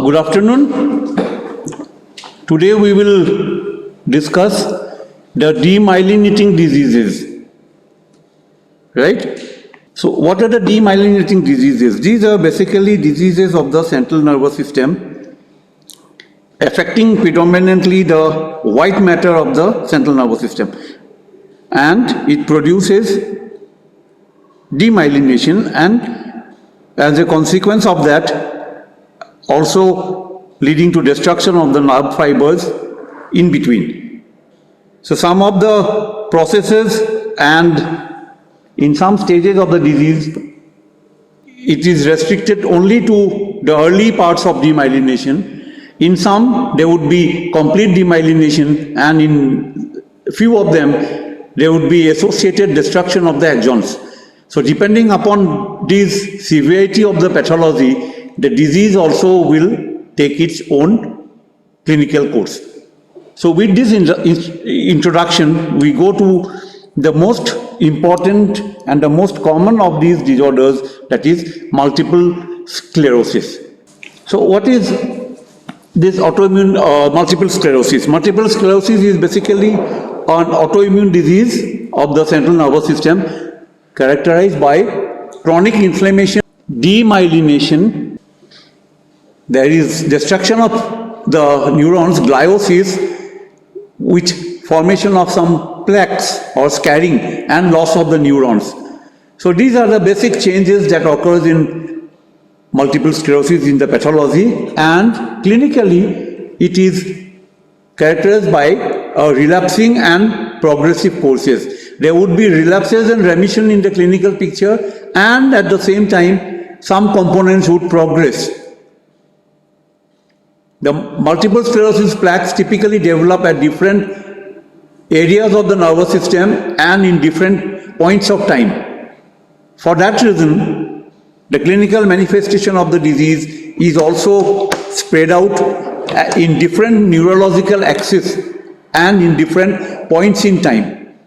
Good afternoon. Today we will discuss the demyelinating diseases. Right? So what are the demyelinating diseases? These are basically diseases of the central nervous system affecting predominantly the white matter of the central nervous system, and it produces demyelination, and as a consequence of that also leading to destruction of the nerve fibers in between. So some of the processes, and in some stages of the disease it is restricted only to the early parts of demyelination. In some there would be complete demyelination, and in few of them there would be associated destruction of the axons. So depending upon this severity of the pathology, the disease also will take its own clinical course. So with this introduction, we go to the most important and the most common of these disorders, that is multiple sclerosis. So what is this autoimmune multiple sclerosis? Multiple sclerosis is basically an autoimmune disease of the central nervous system characterized by chronic inflammation, demyelination. There is destruction of the neurons, gliosis, with formation of some plaques or scarring, and loss of the neurons. So these are the basic changes that occurs in multiple sclerosis in the pathology, and clinically it is characterized by relapsing and progressive courses. There would be relapses and remission in the clinical picture, and at the same time some components would progress. The multiple sclerosis plaques typically develop at different areas of the nervous system and in different points of time. For that reason, the clinical manifestation of the disease is also spread out in different neurological axes and in different points in time.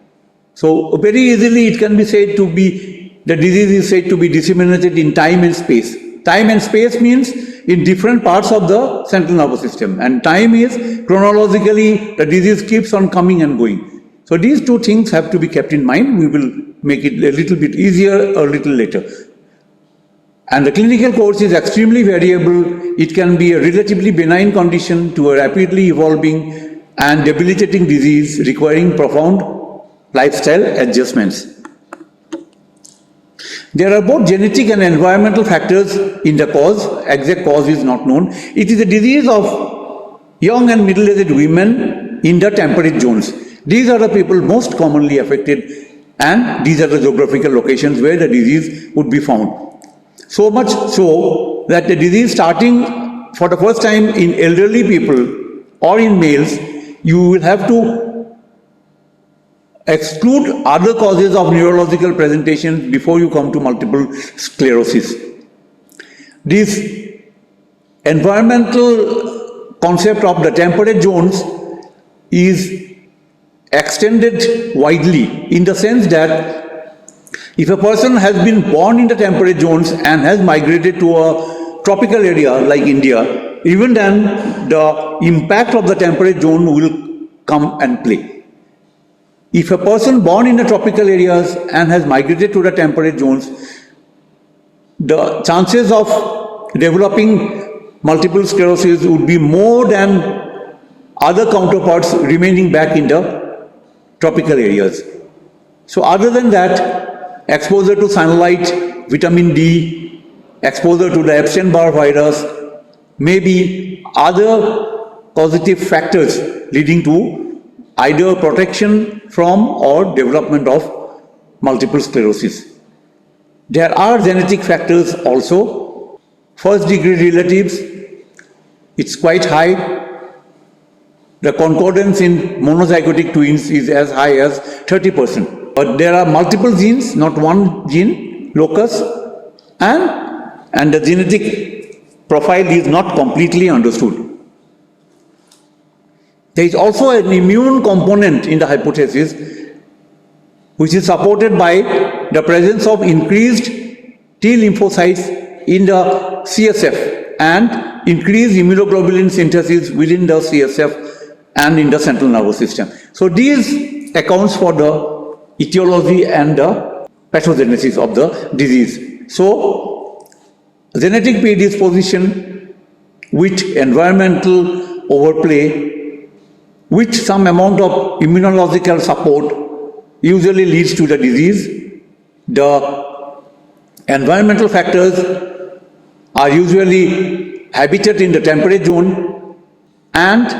So very easily it can be said to be, the disease is said to be disseminated in time and space. Time and space means in different parts of the central nervous system, and time is chronologically the disease keeps on coming and going. So these two things have to be kept in mind. We will make it a little bit easier a little later. And the clinical course is extremely variable. It can be a relatively benign condition to a rapidly evolving and debilitating disease requiring profound lifestyle adjustments. There are both genetic and environmental factors in the cause. Exact cause is not known. It is a disease of young and middle-aged women in the temperate zones. These are the people most commonly affected, and these are the geographical locations where the disease would be found. So much so that the disease starting for the first time in elderly people or in males, you will have to exclude other causes of neurological presentation before you come to multiple sclerosis. This environmental concept of the temperate zones is extended widely, in the sense that if a person has been born in the temperate zones and has migrated to a tropical area like India, even then the impact of the temperate zone will come and play. If a person born in the tropical areas and has migrated to the temperate zones, the chances of developing multiple sclerosis would be more than other counterparts remaining back in the tropical areas. So other than that, exposure to sunlight, vitamin D, exposure to the Epstein-Barr virus, may be other causative factors leading to either protection from or development of multiple sclerosis. There are genetic factors also. First degree relatives, it's quite high. The concordance in monozygotic twins is as high as 30%. But there are multiple genes, not one gene locus, and the genetic profile is not completely understood. There is also an immune component in the hypothesis, which is supported by the presence of increased T lymphocytes in the CSF and increased immunoglobulin synthesis within the CSF and in the central nervous system. So these accounts for the etiology and the pathogenesis of the disease. So genetic predisposition with environmental overplay with some amount of immunological support usually leads to the disease. The environmental factors are usually habitat in the temperate zone and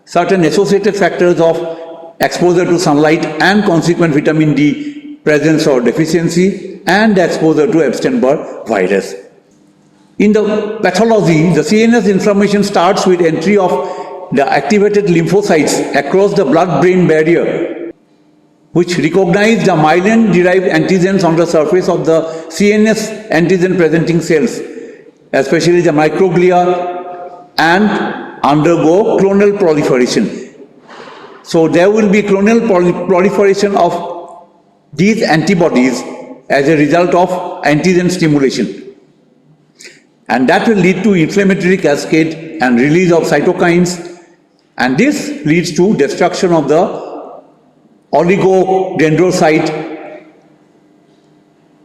certain associated factors of exposure to sunlight and consequent vitamin D presence or deficiency and exposure to Epstein-Barr virus. In the pathology, the CNS inflammation starts with entry of the activated lymphocytes across the blood-brain barrier, which recognize the myelin-derived antigens on the surface of the CNS antigen-presenting cells, especially the microglia, and undergo clonal proliferation. So there will be clonal proliferation of these antibodies as a result of antigen stimulation. And that will lead to inflammatory cascade and release of cytokines, and this leads to destruction of the oligodendrocyte,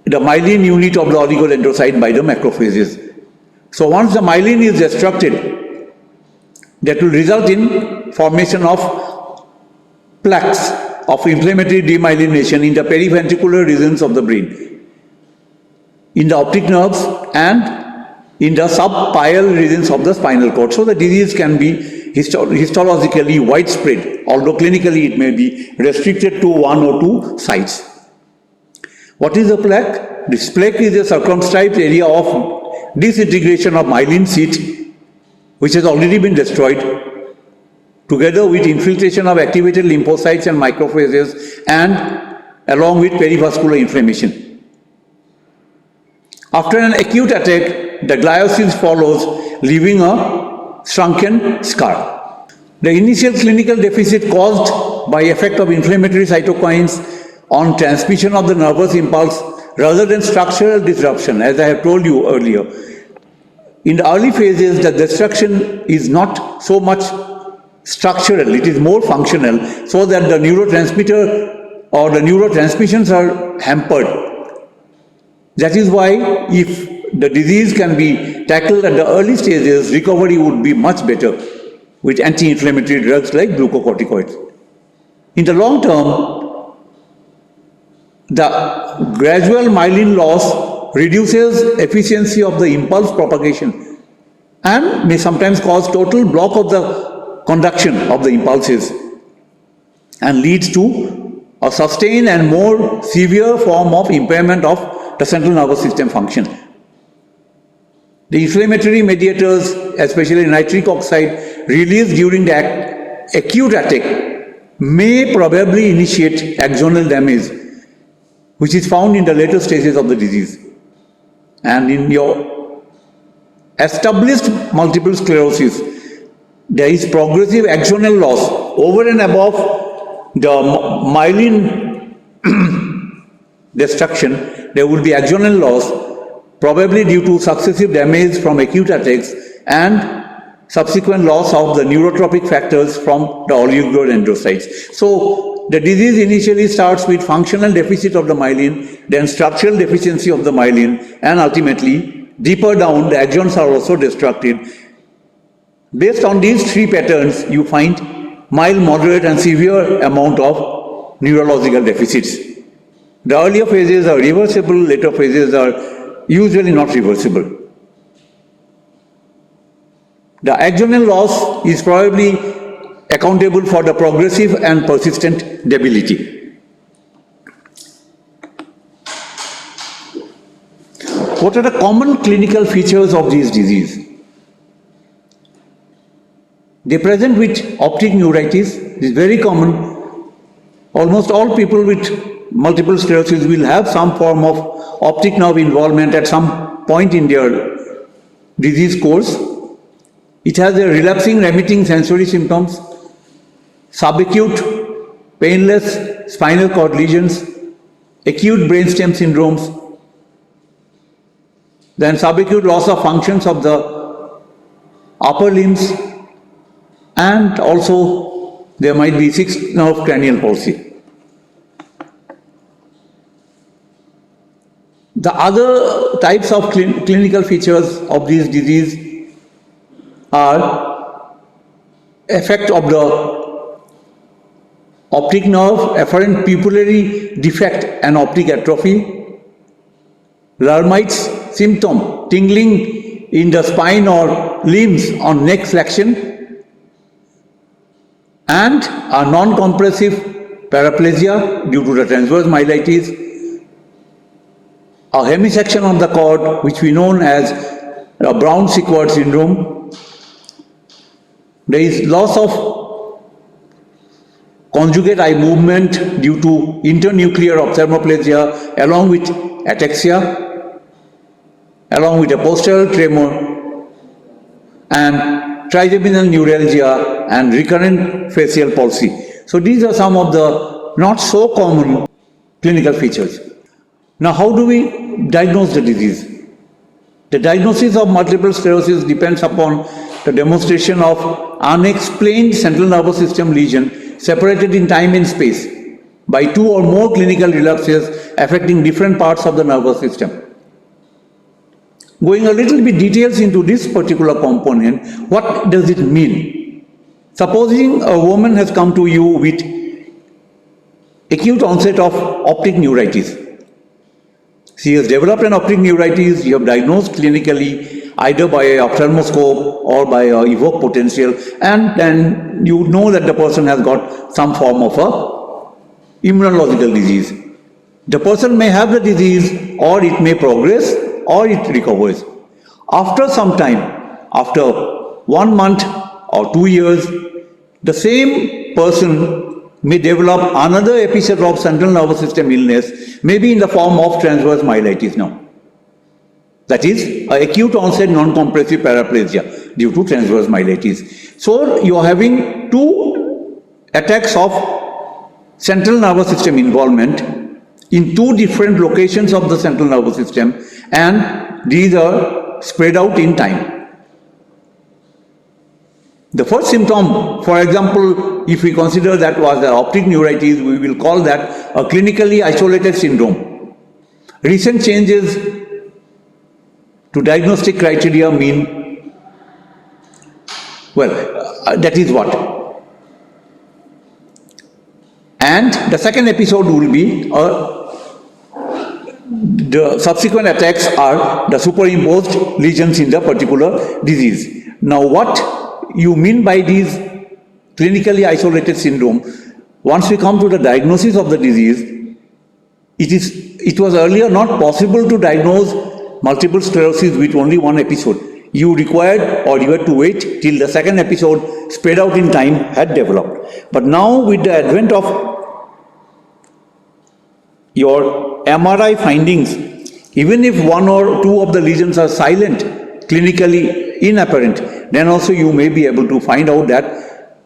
the myelin unit of the oligodendrocyte by the macrophages. So once the myelin is destructed, that will result in formation of plaques of inflammatory demyelination in the periventricular regions of the brain, in the optic nerves and in the subpial regions of the spinal cord. So the disease can be histologically widespread, although clinically it may be restricted to one or two sites. What is a plaque? This plaque is a circumscribed area of disintegration of myelin sheath, which has already been destroyed, together with infiltration of activated lymphocytes and macrophages, and along with perivascular inflammation. After an acute attack, the gliosis follows, leaving a shrunken scar. The initial clinical deficit caused by effect of inflammatory cytokines on transmission of the nervous impulse rather than structural disruption, as I have told you earlier. In the early phases, the destruction is not so much structural, it is more functional, so that the neurotransmitter or the neurotransmissions are hampered. That is why if the disease can be tackled at the early stages, recovery would be much better with anti-inflammatory drugs like glucocorticoids. In the long term, the gradual myelin loss reduces efficiency of the impulse propagation and may sometimes cause total block of the conduction of the impulses and leads to a sustained and more severe form of impairment of the central nervous system function. The inflammatory mediators, especially nitric oxide, released during the acute attack may probably initiate axonal damage, which is found in the later stages of the disease. And in your established multiple sclerosis, there is progressive axonal loss over and above the myelin destruction. There will be axonal loss, probably due to successive damage from acute attacks and subsequent loss of the neurotropic factors from the oligodendrocytes. So the disease initially starts with functional deficit of the myelin, then structural deficiency of the myelin, and ultimately deeper down the axons are also destructed. Based on these three patterns, you find mild, moderate and severe amount of neurological deficits. The earlier phases are reversible, later phases are usually not reversible. The axonal loss is probably accountable for the progressive and persistent debility. What are the common clinical features of this disease? They present with optic neuritis. It is very common. Almost all people with multiple sclerosis will have some form of optic nerve involvement at some point in their disease course. It has a relapsing remitting sensory symptoms, subacute painless spinal cord lesions, acute brainstem syndromes, then subacute loss of functions of the upper limbs, and also there might be sixth nerve cranial palsy. The other types of clinical features of this disease are effect of the optic nerve, afferent pupillary defect and optic atrophy, Lhermite's symptom, tingling in the spine or limbs on neck flexion, and a non-compressive paraplegia due to the transverse myelitis, a hemisection of the cord which we know as Brown-Sequard syndrome. There is loss of conjugate eye movement due to internuclear ophthalmoplegia along with ataxia, along with a posterior tremor and trigeminal neuralgia and recurrent facial palsy. So these are some of the not so common clinical features. Now, how do we diagnose the disease? The diagnosis of multiple sclerosis depends upon the demonstration of unexplained central nervous system lesion separated in time and space by two or more clinical relapses affecting different parts of the nervous system. Going a little bit details into this particular component, what does it mean? Supposing a woman has come to you with acute onset of optic neuritis. She has developed an optic neuritis, you have diagnosed clinically either by an ophthalmoscope or by an evoked potential, and then you know that the person has got some form of a immunological disease. The person may have the disease, or it may progress, or it recovers. After some time, after 1 month or 2 years, the same person may develop another episode of central nervous system illness, maybe in the form of transverse myelitis now. That is, acute onset non-compressive paraplegia due to transverse myelitis. So, you are having two attacks of central nervous system involvement in two different locations of the central nervous system, and these are spread out in time. The first symptom, for example, if we consider that was the optic neuritis, we will call that a clinically isolated syndrome. Recent changes to diagnostic criteria mean, well, that is what. And the second episode will be, the subsequent attacks are the superimposed lesions in the particular disease. Now, what you mean by these clinically isolated syndrome, once we come to the diagnosis of the disease, it was earlier not possible to diagnose multiple sclerosis with only one episode. You required, or you had to wait till the second episode spread out in time had developed. But now with the advent of your MRI findings, even if one or two of the lesions are silent, clinically inapparent, then also you may be able to find out that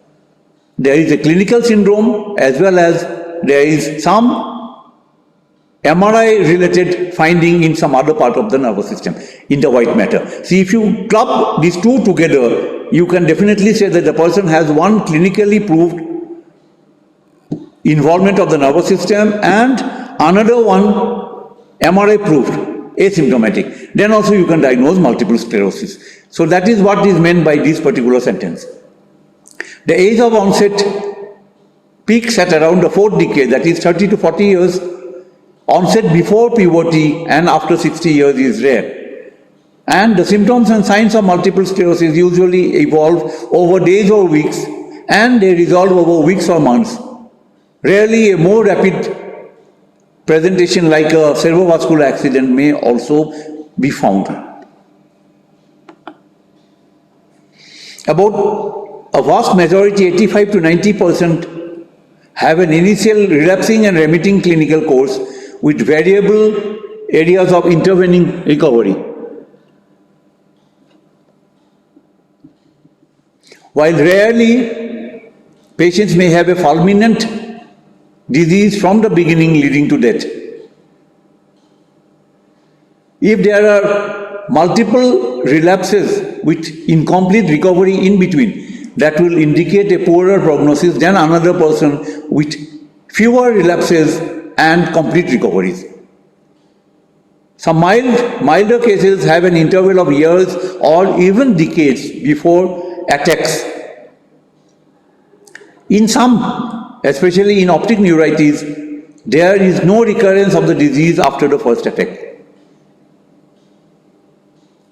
there is a clinical syndrome as well as there is some MRI related finding in some other part of the nervous system in the white matter. See, if you club these two together, you can definitely say that the person has one clinically proved involvement of the nervous system and another one MRI proved asymptomatic. Then also you can diagnose multiple sclerosis. So that is what is meant by this particular sentence. The age of onset peaks at around the fourth decade, that is 30 to 40 years. Onset before puberty and after 60 years is rare. And the symptoms and signs of multiple sclerosis usually evolve over days or weeks, and they resolve over weeks or months. Rarely a more rapid presentation like a cerebrovascular accident may also be found. About a vast majority, 85 to 90%, have an initial relapsing and remitting clinical course with variable areas of intervening recovery. While rarely, patients may have a fulminant disease from the beginning leading to death. If there are multiple relapses with incomplete recovery in between, that will indicate a poorer prognosis than another person with fewer relapses and complete recoveries. Some milder cases have an interval of years or even decades before attacks. In some, especially in optic neuritis, there is no recurrence of the disease after the first attack.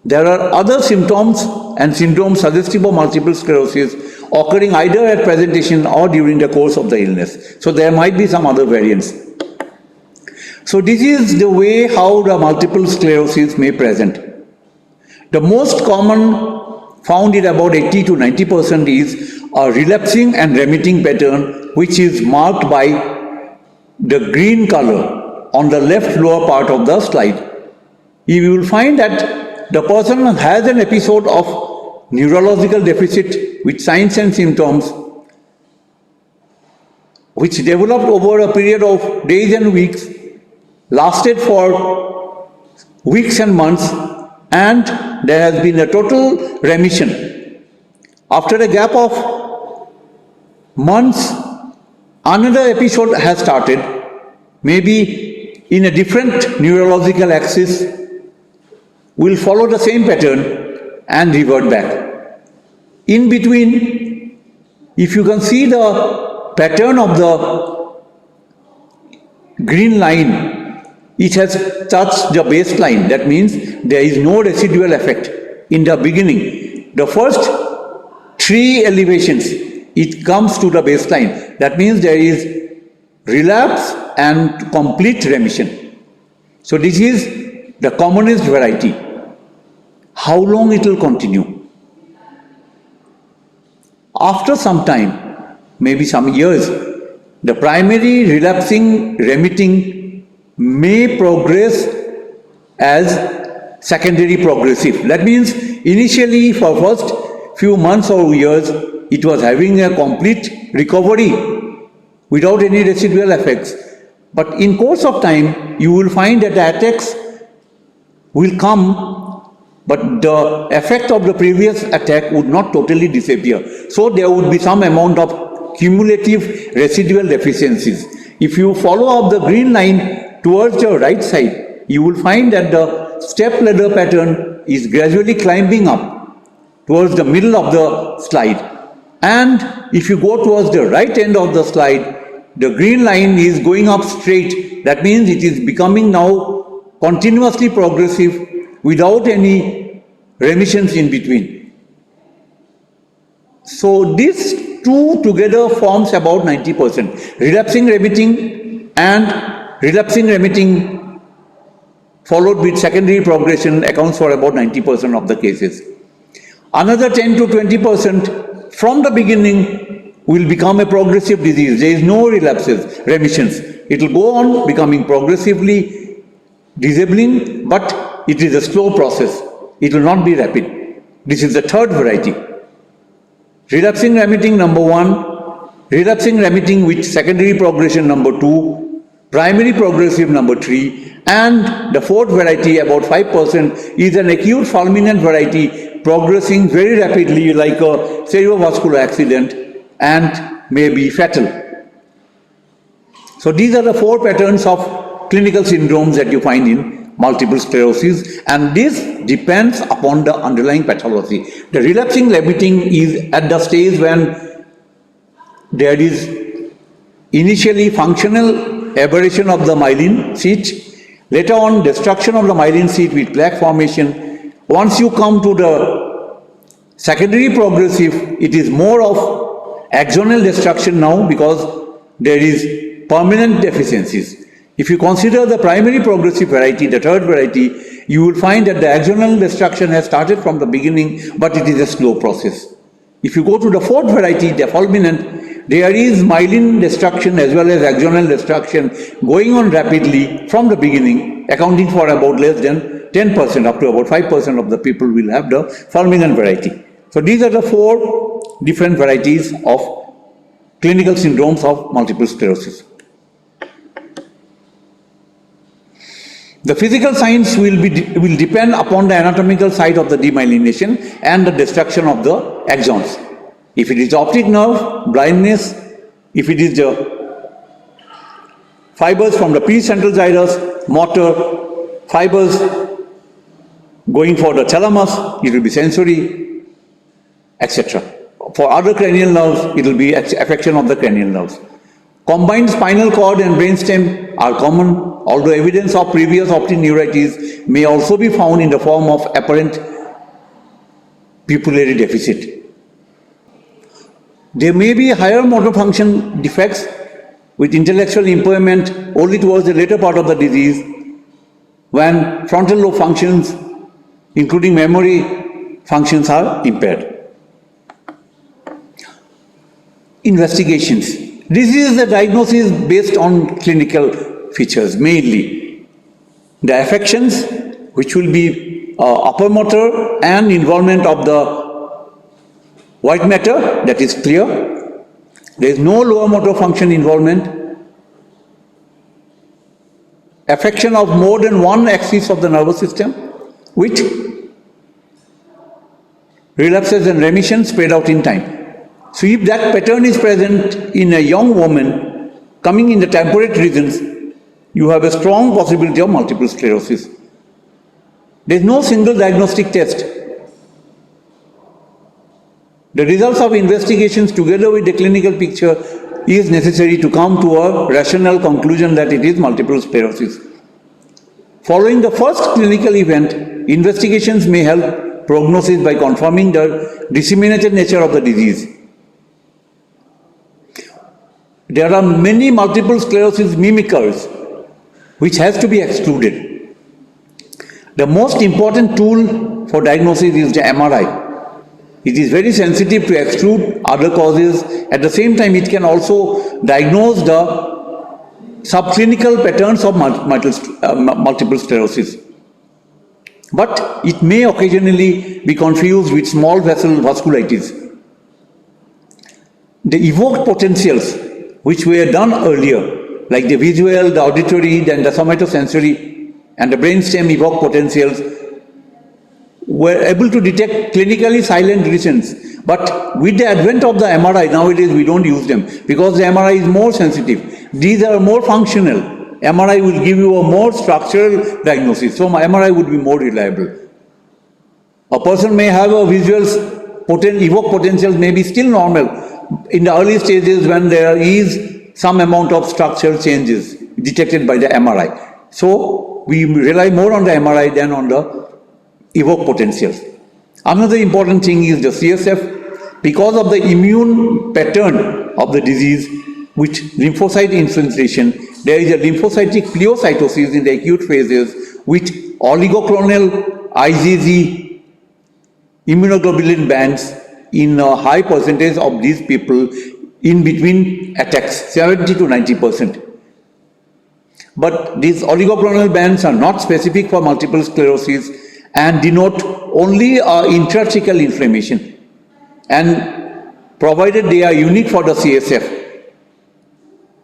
There are other symptoms and syndromes suggestive of multiple sclerosis occurring either at presentation or during the course of the illness. So there might be some other variants. So this is the way how the multiple sclerosis may present. The most common, found in about 80 to 90%, is a relapsing and remitting pattern, which is marked by the green color on the left lower part of the slide. You will find that the person has an episode of neurological deficit with signs and symptoms which developed over a period of days and weeks, lasted for weeks and months, and there has been a total remission. After a gap of months, another episode has started, maybe in a different neurological axis, will follow the same pattern and revert back. In between, if you can see the pattern of the green line, it has touched the baseline. That means there is no residual effect in the beginning. The first 3 elevations, it comes to the baseline. That means there is relapse and complete remission. So this is the commonest variety. How long it will continue? After some time, maybe some years, the primary relapsing remitting may progress as secondary progressive. That means initially for first few months or years, it was having a complete recovery without any residual effects. But in course of time, you will find that the attacks will come, but the effect of the previous attack would not totally disappear. So there would be some amount of cumulative residual deficiencies. If you follow up the green line towards the right side, you will find that the step ladder pattern is gradually climbing up towards the middle of the slide. And if you go towards the right end of the slide, the green line is going up straight. That means it is becoming now continuously progressive without any remissions in between. So these two together forms about 90%. Relapsing remitting and relapsing remitting followed with secondary progression accounts for about 90% of the cases. Another 10 to 20% from the beginning will become a progressive disease. There is no relapses, remissions. It will go on becoming progressively disabling, but it is a slow process. It will not be rapid. This is the third variety. Relapsing remitting number 1, relapsing remitting with secondary progression number 2, primary progressive number 3, and the fourth variety, about 5%, is an acute fulminant variety progressing very rapidly like a cerebrovascular accident and may be fatal. So these are the 4 patterns of clinical syndromes that you find in multiple sclerosis, and this depends upon the underlying pathology. The relapsing remitting is at the stage when there is initially functional aberration of the myelin sheath, later on destruction of the myelin sheath with plaque formation. Once you come to the secondary progressive, it is more of axonal destruction now because there is permanent deficiencies. If you consider the primary progressive variety, the third variety, you will find that the axonal destruction has started from the beginning, but it is a slow process. If you go to the fourth variety, the fulminant, there is myelin destruction as well as axonal destruction going on rapidly from the beginning, accounting for about less than 10%, up to about 5% of the people will have the fulminant variety. So these are the 4 different varieties of clinical syndromes of multiple sclerosis. The physical signs will depend upon the anatomical site of the demyelination and the destruction of the axons. If it is optic nerve, blindness. If it is the fibers from the precentral gyrus, motor, fibers going for the thalamus, it will be sensory, etc. For other cranial nerves, it will be affection of the cranial nerves. Combined spinal cord and brainstem are common, although evidence of previous optic neuritis may also be found in the form of apparent pupillary deficit. There may be higher motor function defects with intellectual impairment only towards the later part of the disease, when frontal lobe functions, including memory functions, are impaired. Investigations. This is the diagnosis based on clinical features, mainly the affections, which will be upper motor and involvement of the white matter, that is clear. There is no lower motor function involvement. Affection of more than one axis of the nervous system, with relapses and remissions spread out in time. So if that pattern is present in a young woman coming in the temperate regions, you have a strong possibility of multiple sclerosis. There is no single diagnostic test. The results of investigations together with the clinical picture is necessary to come to a rational conclusion that it is multiple sclerosis. Following the first clinical event, investigations may help prognosis by confirming the disseminated nature of the disease. There are many multiple sclerosis mimickers which has to be excluded. The most important tool for diagnosis is the MRI. It is very sensitive to exclude other causes. At the same time, it can also diagnose the subclinical patterns of multiple sclerosis. But it may occasionally be confused with small vessel vasculitis. The evoked potentials, which were done earlier, like the visual, the auditory, then the somatosensory, and the brainstem evoked potentials, were able to detect clinically silent lesions. But with the advent of the MRI, nowadays we don't use them because the MRI is more sensitive. These are more functional. MRI will give you a more structural diagnosis, so MRI would be more reliable. A person may have a visual evoked potentials may be still normal in the early stages when there is some amount of structural changes detected by the MRI. So we rely more on the MRI than on the evoked potentials. Another important thing is the CSF. Because of the immune pattern of the disease with lymphocyte infiltration, there is a lymphocytic pleocytosis in the acute phases with oligoclonal IgG immunoglobulin bands in a high percentage of these people in between attacks, 70 to 90%. But these oligoclonal bands are not specific for multiple sclerosis and denote only intrathecal inflammation, and provided they are unique for the CSF,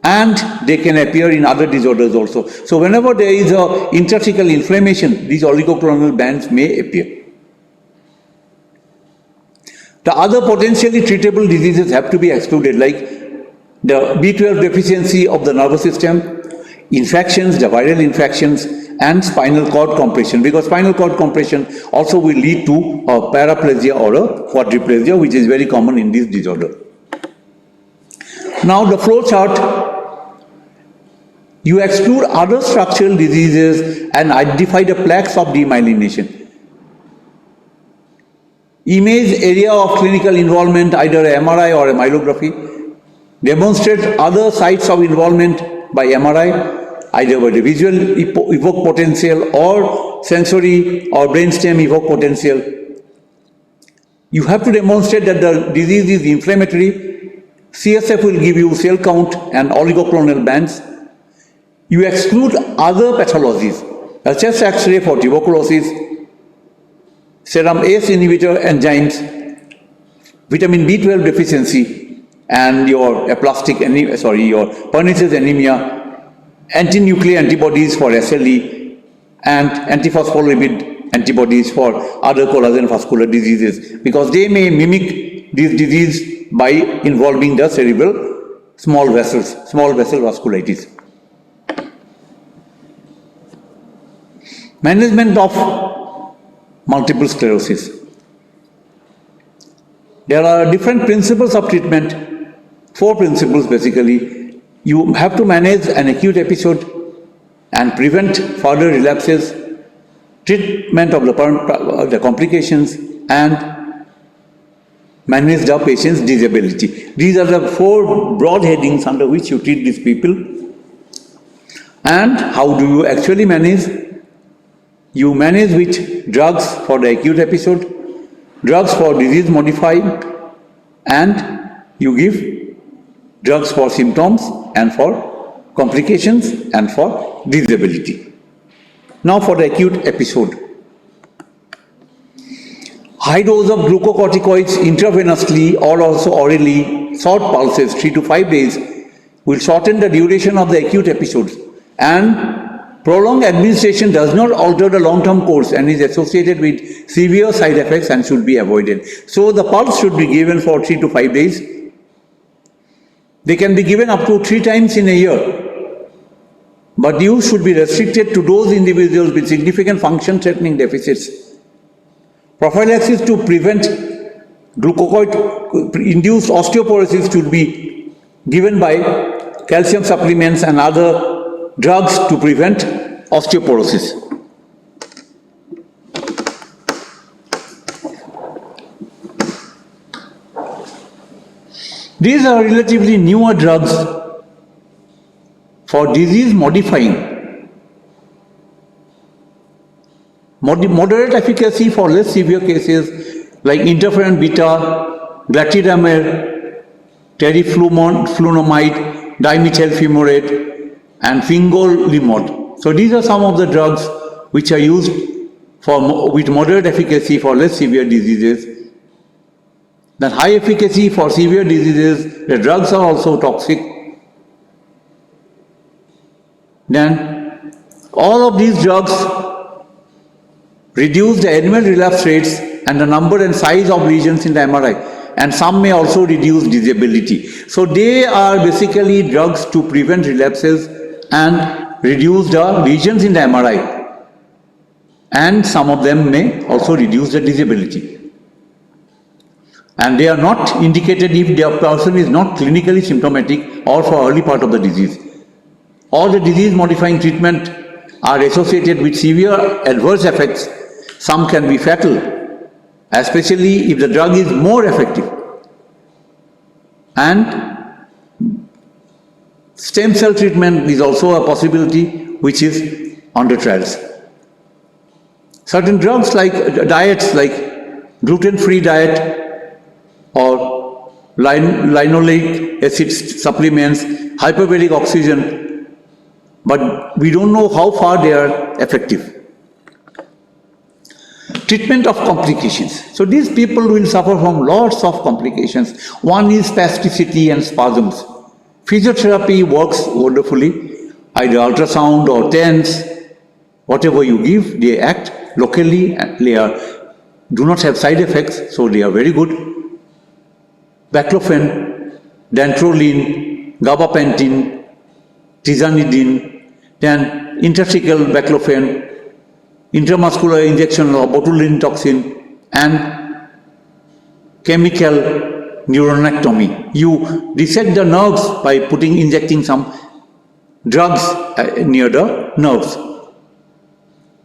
and they can appear in other disorders also. So whenever there is a intrathecal inflammation, these oligoclonal bands may appear. The other potentially treatable diseases have to be excluded, like the B12 deficiency of the nervous system, infections, the viral infections, and spinal cord compression, because spinal cord compression also will lead to a paraplegia or a quadriplegia, which is very common in this disorder. Now the flow chart, you exclude other structural diseases and identify the plaques of demyelination. Image area of clinical involvement, either a MRI or a myelography. Demonstrate other sites of involvement by MRI, either by the visual evoked potential or sensory or brainstem evoked potential. You have to demonstrate that the disease is inflammatory. CSF will give you cell count and oligoclonal bands. You exclude other pathologies, a chest X-ray for tuberculosis, serum ACE inhibitor enzymes, vitamin B12 deficiency, and your aplastic your pernicious anemia, anti-nuclear antibodies for SLE, and antiphospholipid antibodies for other collagen vascular diseases, because they may mimic this disease by involving the cerebral small vessel vasculitis. Management of multiple sclerosis. There are different principles of treatment, 4 principles basically. You have to manage an acute episode and prevent further relapses, treatment of the complications, and manage the patient's disability. These are the 4 broad headings under which you treat these people. And how do you actually manage? You manage with drugs for the acute episode, drugs for disease modifying, and you give drugs for symptoms and for complications and for disability. Now for the acute episode. High dose of glucocorticoids intravenously or also orally, short pulses, 3 to 5 days, will shorten the duration of the acute episodes, and prolonged administration does not alter the long-term course and is associated with severe side effects and should be avoided. So the pulse should be given for 3 to 5 days. They can be given up to 3 times in a year, but use should be restricted to those individuals with significant function-threatening deficits. Prophylaxis to prevent glucocorticoid-induced osteoporosis should be given by calcium supplements and other drugs to prevent osteoporosis. These are relatively newer drugs for disease modifying. Moderate efficacy for less severe cases like interferon beta, glatiramer, teriflunomide, dimethyl fumarate, and fingolimod. So these are some of the drugs which are used with moderate efficacy for less severe diseases. Then high efficacy for severe diseases, the drugs are also toxic. Then all of these drugs reduce the annual relapse rates and the number and size of lesions in the MRI, and some may also reduce disability. So they are basically drugs to prevent relapses and reduce the lesions in the MRI, and some of them may also reduce the disability. And they are not indicated if the person is not clinically symptomatic or for early part of the disease. All the disease modifying treatment are associated with severe adverse effects. Some can be fatal, especially if the drug is more effective. And stem cell treatment is also a possibility which is under trials. Certain drugs like diets like gluten-free diet or linoleic acid supplements, hyperbaric oxygen, but we don't know how far they are effective. Treatment of complications. So these people will suffer from lots of complications. One is spasticity and spasms. Physiotherapy works wonderfully. Either ultrasound or TENS, whatever you give, they act locally and they do not have side effects, so they are very good. Baclofen, dantrolene, gabapentin, tizanidine, then intrathecal baclofen, intramuscular injection of botulinum toxin, and chemical neuronectomy. You dissect the nerves by injecting some drugs near the nerves.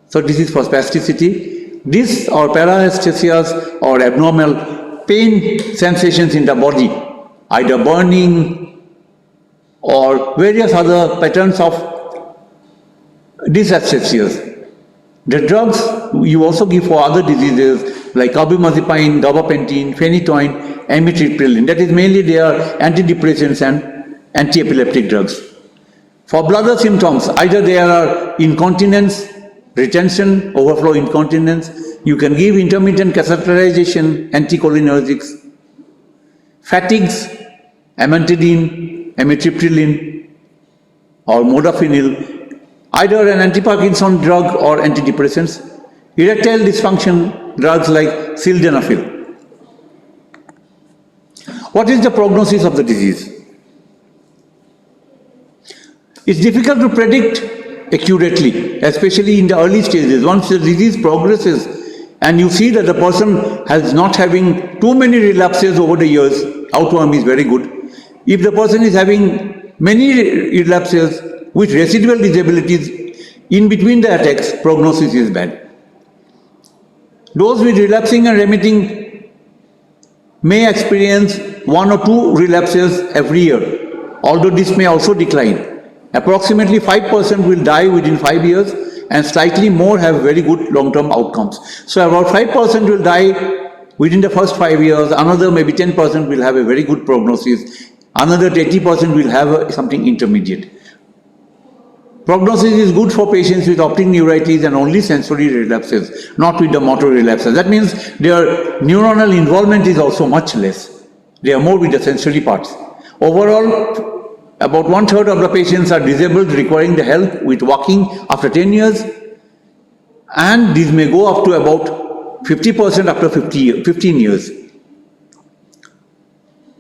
So this is for spasticity. This or paraesthesias or abnormal pain sensations in the body, either burning or various other patterns of dysesthesias. The drugs you also give for other diseases like carbamazepine, gabapentin, phenytoin, amitriptyline. That is mainly they are antidepressants and anti-epileptic drugs. For bladder symptoms, either they are incontinence, retention, overflow incontinence, you can give intermittent catheterization, anticholinergics. Fatigues, amantadine, amitriptyline or modafinil. either an anti-Parkinson drug or antidepressants, erectile dysfunction drugs like sildenafil. What is the prognosis of the disease? It's difficult to predict accurately, especially in the early stages. Once the disease progresses and you see that the person has not having too many relapses over the years, outcome is very good. If the person is having many relapses with residual disabilities in between the attacks, prognosis is bad. Those with relapsing and remitting may experience 1 or 2 relapses every year, although this may also decline. Approximately 5% will die within 5 years and slightly more have very good long-term outcomes. So about 5% will die within the first 5 years, another maybe 10% will have a very good prognosis, another 80% will have something intermediate. Prognosis is good for patients with optic neuritis and only sensory relapses, not with the motor relapses. That means their neuronal involvement is also much less. They are more with the sensory parts. Overall, about 1/3 of the patients are disabled, requiring the help with walking after 10 years, and these may go up to about 50% after 15 years.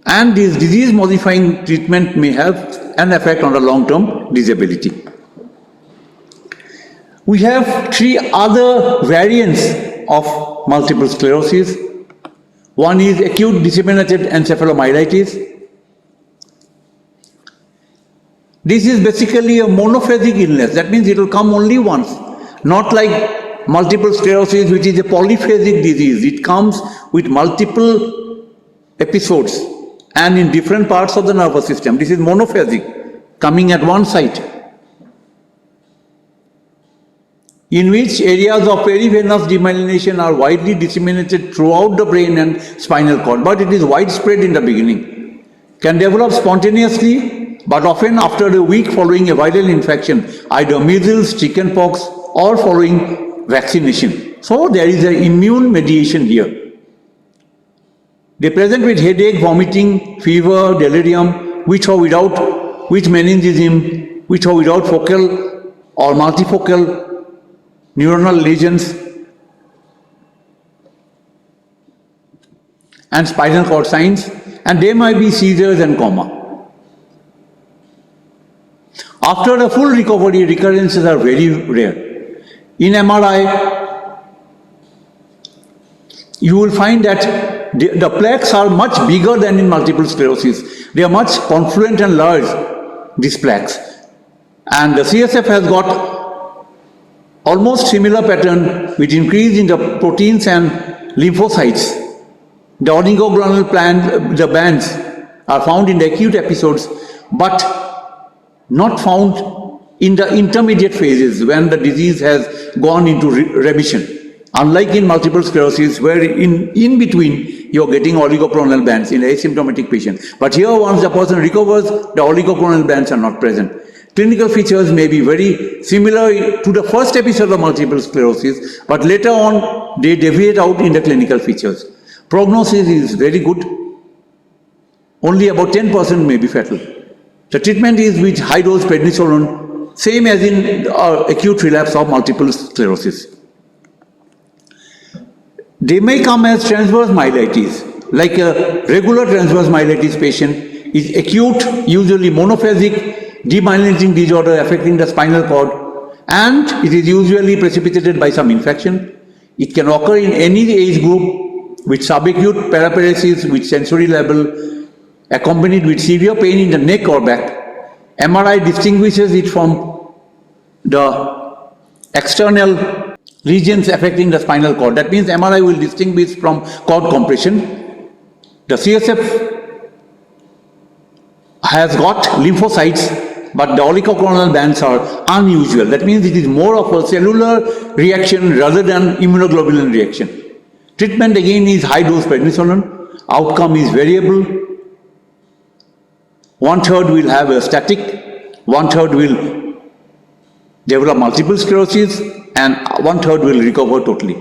And this disease-modifying treatment may have an effect on the long-term disability. We have 3 other variants of multiple sclerosis. One is acute disseminated encephalomyelitis. This is basically a monophasic illness. That means it will come only once. Not like multiple sclerosis, which is a polyphasic disease. It comes with multiple episodes and in different parts of the nervous system. This is monophasic, coming at one site, in which areas of perivenous demyelination are widely disseminated throughout the brain and spinal cord, but it is widespread in the beginning. Can develop spontaneously, but often after a week following a viral infection, either measles, chickenpox, or following vaccination. So there is an immune mediation here. They present with headache, vomiting, fever, delirium, with or without meningism, with or without focal or multifocal neuronal lesions, and spinal cord signs, and there might be seizures and coma. After a full recovery, recurrences are very rare. In MRI, you will find that the plaques are much bigger than in multiple sclerosis. They are much confluent and large, these plaques. And the CSF has got almost similar pattern with increase in the proteins and lymphocytes. The oligogonal bands are found in the acute episodes, but not found in the intermediate phases when the disease has gone into remission. Unlike in multiple sclerosis, where in between you are getting oligochronal bands in asymptomatic patient. But here, once the person recovers, the oligochronal bands are not present. Clinical features may be very similar to the first episode of multiple sclerosis, but later on they deviate out in the clinical features. Prognosis is very good. Only about 10% may be fatal. The treatment is with high-dose prednisolone, same as in acute relapse of multiple sclerosis. They may come as transverse myelitis, like a regular transverse myelitis patient is acute, usually monophasic, demyelinating disorder affecting the spinal cord, and it is usually precipitated by some infection. It can occur in any age group with subacute paraparesis with sensory level, accompanied with severe pain in the neck or back. MRI distinguishes it from the external regions affecting the spinal cord. That means MRI will distinguish from cord compression. The CSF has got lymphocytes, but the oligochronal bands are unusual. That means it is more of a cellular reaction rather than immunoglobulin reaction. Treatment again is high-dose prednisolone. Outcome is variable. 1/3 will have a static, 1/3 will develop multiple sclerosis, and 1/3 will recover totally.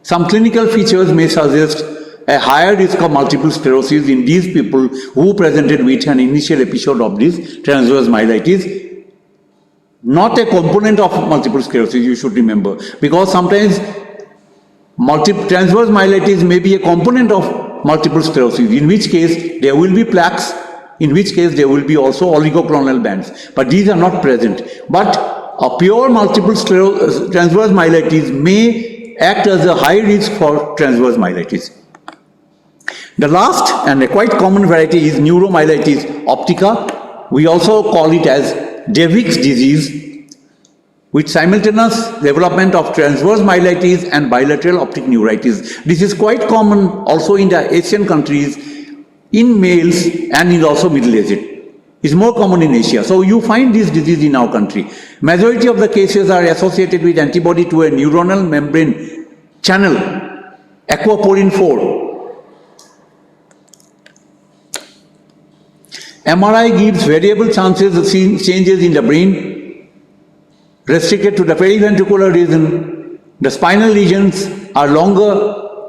Some clinical features may suggest a higher risk of multiple sclerosis in these people who presented with an initial episode of this transverse myelitis. not a component of multiple sclerosis, you should remember. Because sometimes transverse myelitis may be a component of multiple sclerosis, in which case there will be plaques, in which case there will be also oligoclonal bands. But these are not present. But a pure multiple sclerosis, transverse myelitis may act as a high risk for transverse myelitis. The last and a quite common variety is neuromyelitis optica. We also call it as Devick's disease, with simultaneous development of transverse myelitis and bilateral optic neuritis. This is quite common also in the Asian countries, in males, and is also middle-aged. It's more common in Asia. So you find this disease in our country. Majority of the cases are associated with antibody to a neuronal membrane channel, aquaporin 4. MRI gives variable chances of seeing changes in the brain, restricted to the periventricular region. The spinal lesions are longer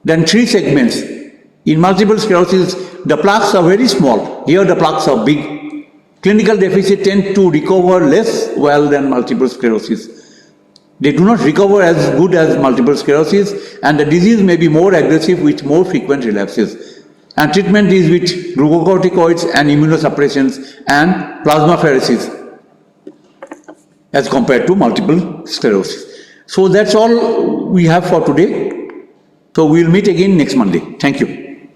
than 3 segments. In multiple sclerosis, the plaques are very small. Here the plaques are big. Clinical deficits tend to recover less well than multiple sclerosis. They do not recover as good as multiple sclerosis, and the disease may be more aggressive with more frequent relapses. And treatment is with glucocorticoids and immunosuppressants and plasmapheresis as compared to multiple sclerosis. So that's all we have for today. So we'll meet again next Monday. Thank you.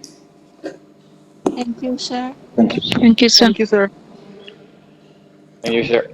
Thank you, sir. Thank you. Thank you, sir. Thank you, sir. Thank you, sir.